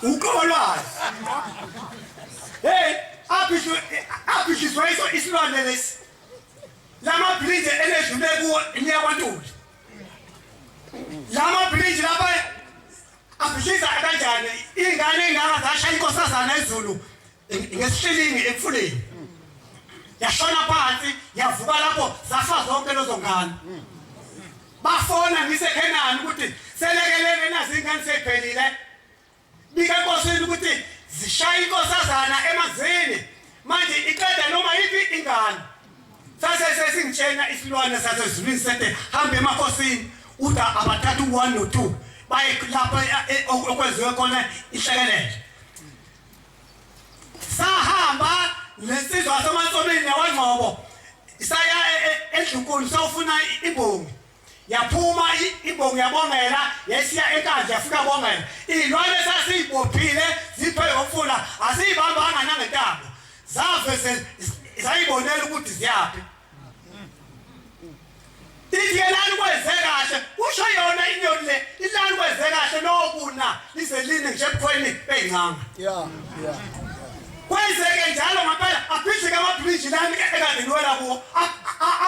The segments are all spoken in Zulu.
Ukholwazi. Hey, abhishiswa isilwane lesi. Lama bridge eledlule kuwo inyakwantulo. Lama bridge lapha abhishisa kanjani ingane engaka zashaya inkosazane eZulu ngesihlilingi emfuleni. Yashona phansi yavuka lapho zafa zonke lezo ngane. Bafona ngiseKhenani ukuthi selekelele nazi ingane sephelile. Bika enkosini ukuthi Zishaye Inkosazana emanzini manje iqeda noma yiphi ingane. Sase sesingitshena isilwane sasezulwini sethe hambe emakhosini uda abathathu 1 no 2 baye lapha okwenziwe khona ihlekelele. Sahamba lesizwe samaNtsomeni newaNgcobo isaya eDlunkulu sawufuna imbongi. Yaphuma imbongi yabongela yesiya enkandla yafika bongela. Ilwane sasibophile ziphe ngomfula asibambanga nangentambo. Zavese zayibonela ukuthi ziyaphi. Idielani kweze kahle usho yona inyoni le ilani kweze kahle lokuna liseline nje ebukhweni bencanga. Yeah. Kwenzeke njalo ngempela abhishike amabridge lami ekadiniwela kuwo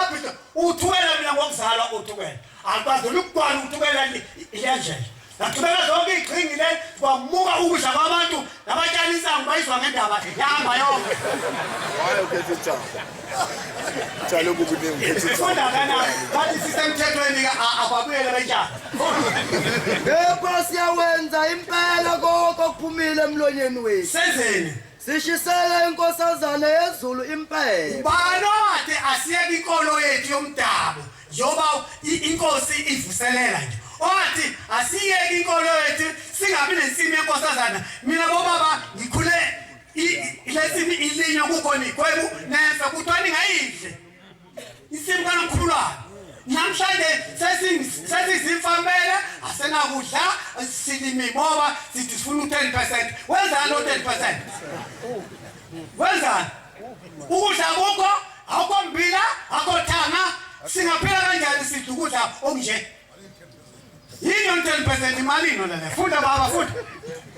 abhisha uthukela mina ngokuzalwa uthukela akwazi ukugwana uthukela iyandlela ngaqhubeka zonke iqhingi le kwamuka ukudla kwabantu nabatshalisa ngibayizwa ngendaba yahamba yonke hayi ukhethe cha njalo kubuningi ifunda kana bathi sisemthethweni ke ababuyele benjani yebo siyawenza impela konke okuphumile emlonyeni wethu senzeni Sishisele Inkosazane yeZulu impela. Bani ode asiyeke inkolo yethu yomdabu njoba inkosi ivuselela nje. Othi asiyeke inkolo yethu singabi nensimi yenkosazana. Mina bobaba ngikhule ilesimi ilinyo kukhona ikhwebu nefe kuthwani ngayidle. Isimi kaNomkhululwane. Namhlanje sesizimfambele asenakudla silimi ngoba sithi sifuna u10%. Wenzani lo10%? Wenzani? Ukudla kukho akho mbila akho thanga singaphela kanjani sithi ukudla okunje. Yini lo10% imali ino la funda baba funda.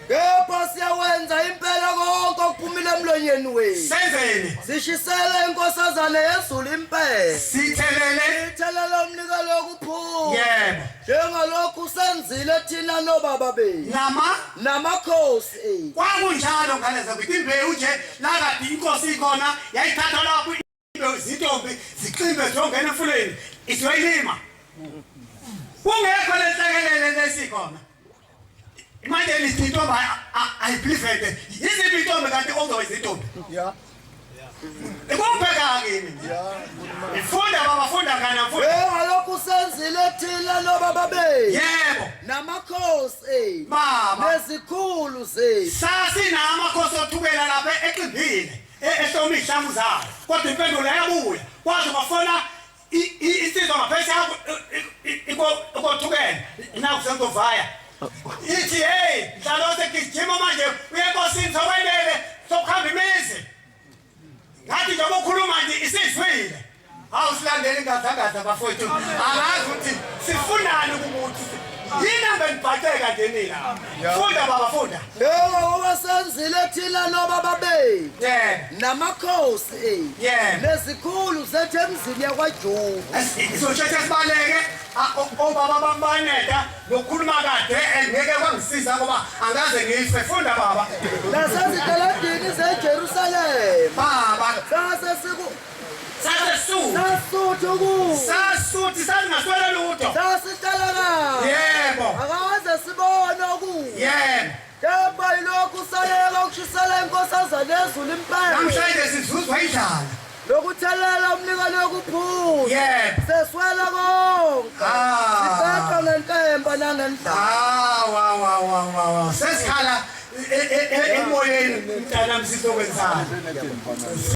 Yebo siyawenza impela konke okuphumile emlonyeni wethu. Senzeni? Sishisele Inkosazane yeZulu impela. Sithelele umnikelo wokuphuma. Yebo. Njengalokhu senzile thina nobaba bethu. Namakhosi. Kwakunjalo ngaleza ukuthi imbewu nje lakade inkosi ikhona yayithatha lapho izintombi ziqimbe zongena emfuleni isiwayilima. Kungekho lenhlekelele lesikhona. Manje lizintombi ayiplifete yiziphi intombi kanti ongayizintombi yeah ekubheka kimi yeah ifunda baba funda kana mfunda ngalokhu senzile thina nobaba bethu yebo namakhosi baba nezikhulu zethu sasina amakhosi othukela lapha eqindile ehloma ihlangu zayo kodwa impendulo yabuya kwaze kwafona isizwe ngaphesheya ikothukela inakusengovaya ithi hey dlalo sekujima manje uyenkosini sokwendele sokuhamba imizi ngathi njengoba ukhuluma nje isizwile awusilandeli ngathagaza bafowethu angazi ukuthi sifunani kumuntu yini ngibhaceka nje nina funda baba funda yebo ngoba senzile thina nobaba bethu namakhosi nezikhulu zethu emzini yakwaJuda sizoshethe sibaleke obaba bambaneda lokukhuluma kade engeke kwangisiza ngoba angaze ngife funda baba nasezitaladini zeJerusalem baba Sasuthi sasingaswela lutho. Sasihlala. Yebo. Akaze sibone oku. Yebo. Kepha ilokhu sayeka ukushisela Inkosazane yeZulu impela. Namhlanje sizuzwa idlala. Lokuthelela umnikelo wokuphuma. Yebo. Seswela konke. Sibetha ngentemba nangendlala. Wa. Sesikhala emoyeni mntana msizokwenzana.